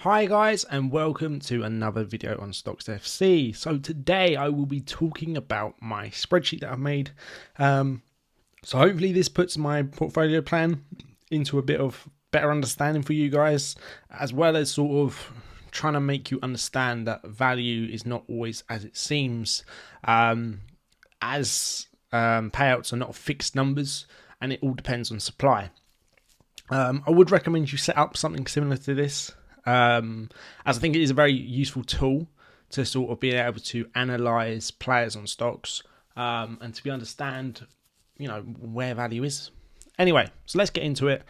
Hi guys, and welcome to another video on Stocks FC. So today I will be talking about my spreadsheet that I've made. So hopefully this puts my portfolio plan into a bit of better understanding for you guys, as well as sort of trying to make you understand that value is not always as it seems, as payouts are not fixed numbers and it all depends on supply. I would recommend you set up something similar to this, as I think it is a very useful tool to sort of be able to analyze players on stocks, and to be understand, where value is. Anyway, so let's get into it.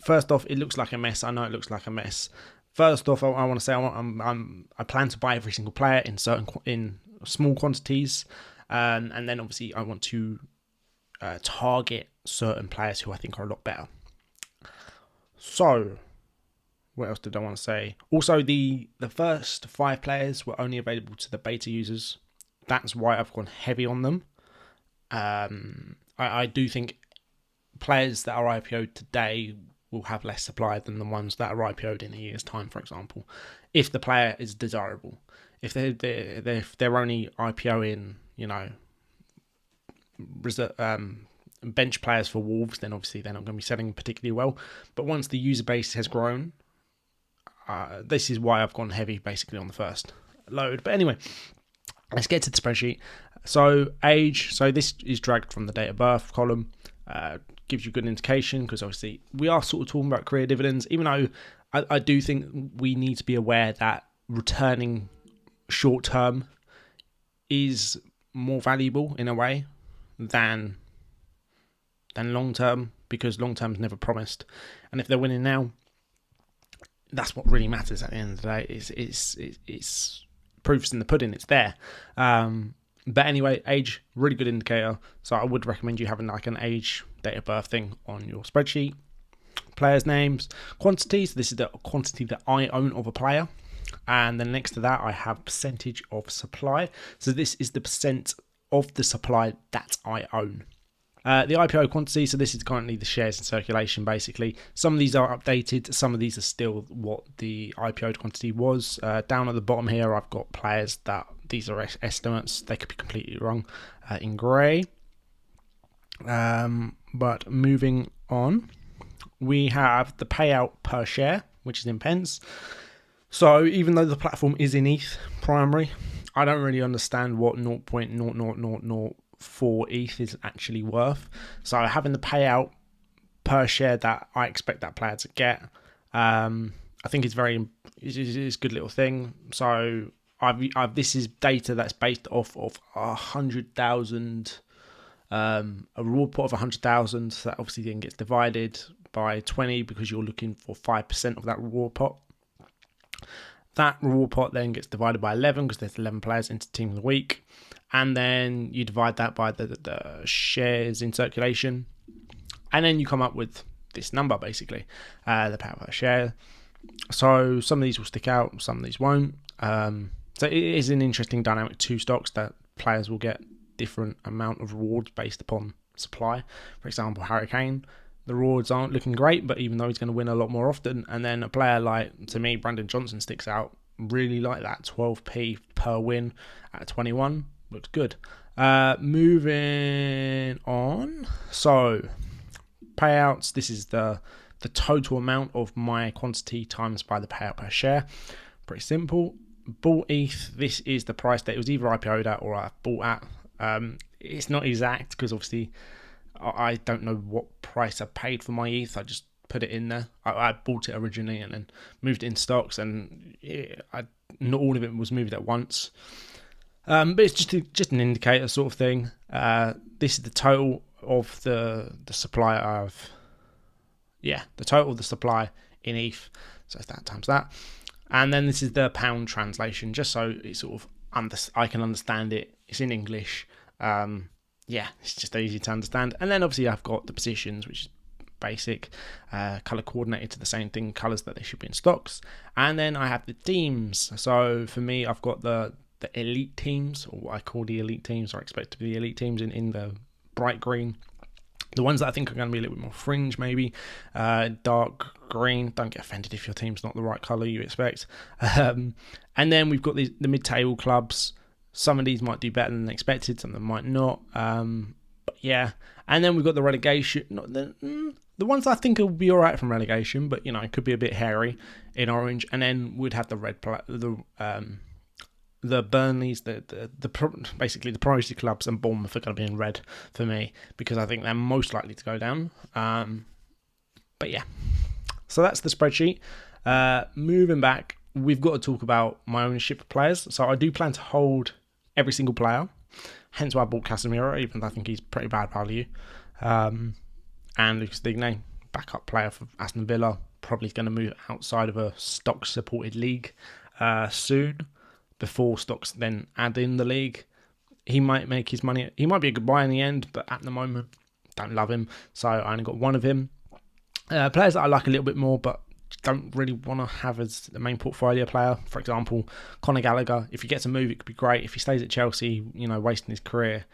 First off, it looks like a mess. I know it looks like a mess. First off, I want to say I plan to buy every single player in small quantities, and then obviously I want to target certain players who I think are a lot better. So, what else did I want to say? Also, the first 5 players were only available to the beta users. That's why I've gone heavy on them. I do think players that are IPO'd today will have less supply than the ones that are IPO'd in a year's time, for example, if the player is desirable. If they're only IPOing, bench players for Wolves, then obviously they're not going to be selling particularly well. But once the user base has grown, this is why I've gone heavy basically on the first load. But anyway, let's get to the spreadsheet. So age, so this is dragged from the date of birth column, gives you a good indication, because obviously we are sort of talking about career dividends, even though I do think we need to be aware that returning short term is more valuable in a way than long term, because long term is never promised. And if they're winning now, that's what really matters at the end of the day. It's proofs in the pudding. It's there. But anyway, age, really good indicator. So I would recommend you having like an age, date of birth thing on your spreadsheet. Players' names, quantities. This is the quantity that I own of a player. And then next to that, I have percentage of supply. So this is the percent of the supply that I own. The IPO quantity, so this is currently the shares in circulation basically. Some of these are updated, some of these are still what the IPO quantity was. Down at the bottom here, I've got players that these are estimates, they could be completely wrong, in grey. But moving on, we have the payout per share, which is in pence. So even though the platform is in ETH primary, I don't really understand what 0.00004 ETH is actually worth. So having the payout per share that I expect that player to get, I think it's a good little thing. So this is data that's based off of 100,000, a reward pot of 100,000. So that obviously then gets divided by 20 because you're looking for 5% of that reward pot. That reward pot then gets divided by 11 because there's 11 players into team of the week. And then you divide that by the shares in circulation. And then you come up with this number, basically, the power per share. So some of these will stick out, some of these won't. So it is an interesting dynamic to stocks that players will get different amount of rewards based upon supply. For example, Harry Kane, the rewards aren't looking great, but even though he's going to win a lot more often, and then a player like, to me, Brandon Johnson sticks out, really like that 12p per win at 21, looks good. Moving on, so payouts, this is the total amount of my quantity times by the payout per share. Pretty simple. Bought ETH, this is the price that it was either IPO'd at or I bought at. It's not exact because obviously I don't know what price I paid for my ETH. I just put it in there. I bought it originally and then moved it in stocks, and not all of it was moved at once. But it's just an indicator sort of thing. This is the total of the supply of, the total of the supply in ETH. So it's that times that. And then this is the pound translation, just so it sort of I can understand it. It's in English. It's just easy to understand. And then obviously I've got the positions, which is basic, color coordinated to the same thing, colors that they should be in stocks. And then I have the teams. So for me, I've got the elite teams, or what I call the elite teams, or expect to be the elite teams in the bright green. The ones that I think are going to be a little bit more fringe, maybe dark green. Don't get offended if your team's not the right colour you expect. And then we've got the mid-table clubs. Some of these might do better than expected, some of them might not. But yeah, and then we've got the relegation. Not the ones I think will be all right from relegation, but it could be a bit hairy in orange. And then we'd have the Burnleys, basically the priority clubs, and Bournemouth are going to be in red for me because I think they're most likely to go down. But yeah, so that's the spreadsheet. Moving back, we've got to talk about my ownership of players. So I do plan to hold every single player, hence why I bought Casemiro, even though I think he's pretty bad value. And Lucas Digne, backup player for Aston Villa, probably going to move outside of a stock-supported league soon, before stocks then add in the league. He might make his money. He might be a good buy in the end, but at the moment, don't love him. So I only got one of him. Players that I like a little bit more, but don't really want to have as the main portfolio player. For example, Conor Gallagher. If he gets a move, it could be great. If he stays at Chelsea, wasting his career,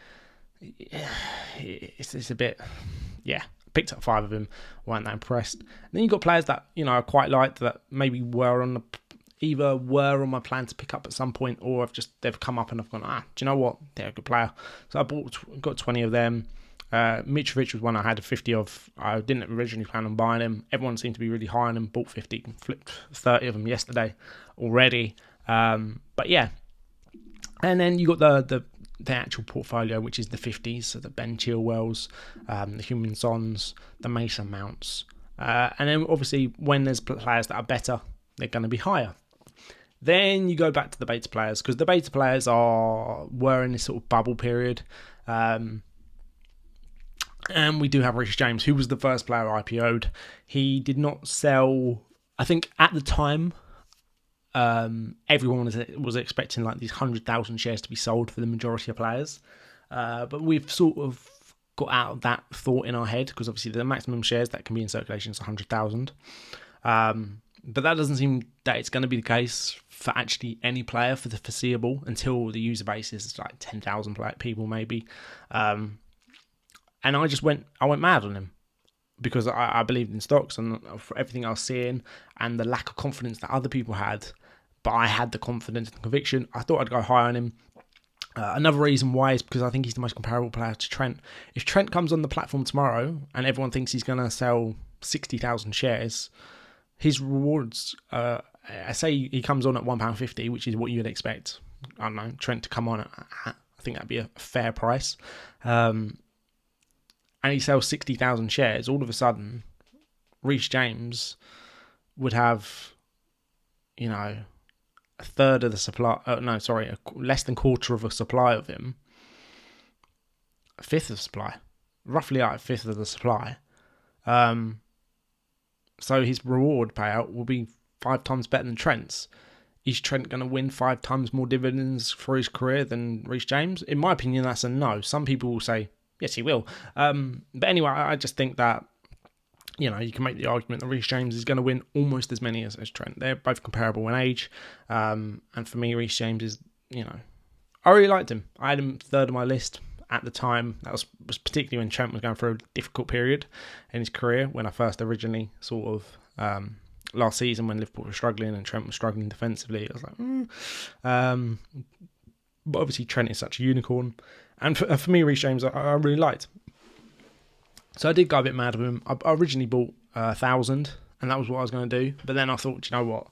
it's a bit, yeah. Picked up 5 of him, weren't that impressed. And then you've got players that I quite liked that maybe were on my plan to pick up at some point, or they've come up and I've gone, do you know what? They're a good player. So got 20 of them. Mitrovic was one I had 50 of. I didn't originally plan on buying him. Everyone seemed to be really high on him. Bought 50, flipped 30 of them yesterday already. But yeah. And then you got the actual portfolio, which is the 50s, so the Ben Chilwells, the Heung-min Sons, the Mason Mounts. And then obviously when there's players that are better, they're going to be higher. Then you go back to the beta players, because the beta players were in this sort of bubble period. And we do have Reece James, who was the first player IPO'd. He did not sell, I think at the time, everyone was expecting like these 100,000 shares to be sold for the majority of players. But we've sort of got out of that thought in our head, because obviously the maximum shares that can be in circulation is 100,000. But that doesn't seem that it's going to be the case for actually any player for the foreseeable, until the user base is like 10,000 people maybe. And I went mad on him, because I believed in stocks and for everything I was seeing and the lack of confidence that other people had. But I had the confidence and conviction. I thought I'd go high on him. Another reason why is because I think he's the most comparable player to Trent. If Trent comes on the platform tomorrow and everyone thinks he's going to sell 60,000 shares, his rewards, I say he comes on at £1.50, which is what you'd expect, I don't know, Trent to come on at. I think that'd be a fair price. And he sells 60,000 shares, all of a sudden, Reece James would have, a third of the supply. Less than quarter of a supply of him. A fifth of the supply, roughly a fifth of the supply. So his reward payout will be 5 times better than Trent's. Is Trent going to win 5 times more dividends for his career than Reece James? In my opinion, that's a no. Some people will say, yes, he will. But anyway, I just think that, you can make the argument that Reece James is going to win almost as many as Trent. They're both comparable in age. And for me, Reece James is, I really liked him. I had him third on my list at the time. That was particularly when Trent was going through a difficult period in his career, when I first originally sort of, last season when Liverpool were struggling and Trent was struggling defensively. I was like, But obviously Trent is such a unicorn. And for me, Reece James, I really liked. So I did go a bit mad with him. I originally bought 1,000, and that was what I was going to do. But then I thought, you know what?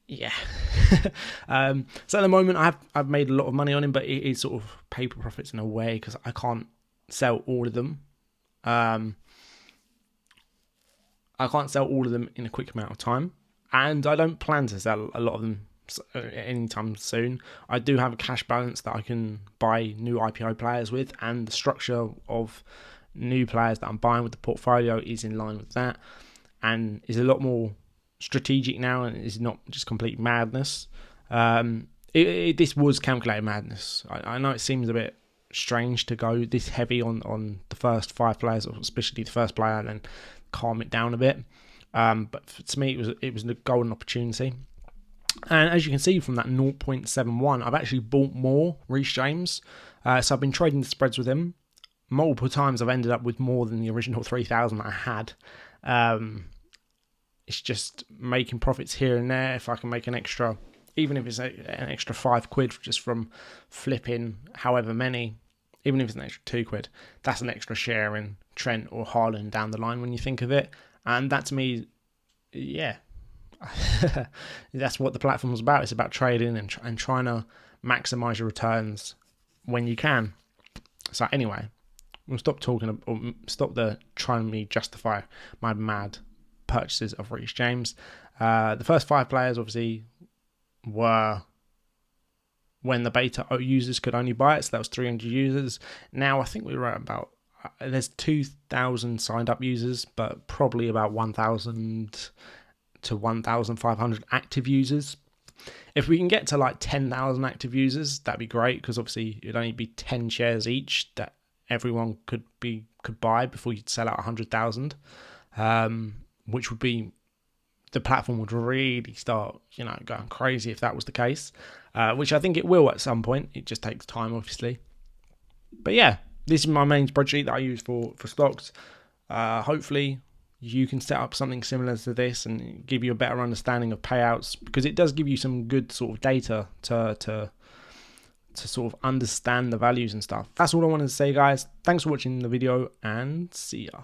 Yeah. So at the moment, I've made a lot of money on him, but it is sort of paper profits in a way, because I can't sell all of them. I can't sell all of them in a quick amount of time, and I don't plan to sell a lot of them anytime soon. I do have a cash balance that I can buy new IPO players with, and the structure of new players that I'm buying with the portfolio is in line with that, and is a lot more strategic now, and is not just complete madness. This was calculated madness. I know it seems a bit strange to go this heavy on the first 5 players, or especially the first player, and then calm it down a bit. But to me, it was a golden opportunity. And as you can see from that 0.71, I've actually bought more Reece James. So I've been trading the spreads with him. multiple times I've ended up with more than the original 3,000 that I had. It's just making profits here and there. If I can make an extra, even if it's an extra £5 just from flipping however many, even if it's an extra £2, that's an extra share in Trent or Haaland down the line when you think of it. And that to me, yeah, that's what the platform's about. It's about trading and trying to maximize your returns when you can. So anyway, we'll stop talking, or stop trying to me justify my mad purchases of Reece James. The first 5 players obviously were when the beta users could only buy it, so that was 300 users. Now I think we were at about, there's 2,000 signed up users, but probably about 1,000 to 1,500 active users. If we can get to like 10,000 active users, that'd be great, because obviously it'd only be 10 shares each that everyone could buy before you'd sell out 100,000, which would be, the platform would really start, going crazy if that was the case, which I think it will at some point. It just takes time, obviously. But yeah, this is my main spreadsheet that I use for stocks. Hopefully you can set up something similar to this and give you a better understanding of payouts, because it does give you some good sort of data to sort of understand the values and stuff. That's all I wanted to say, guys. Thanks for watching the video, and see ya.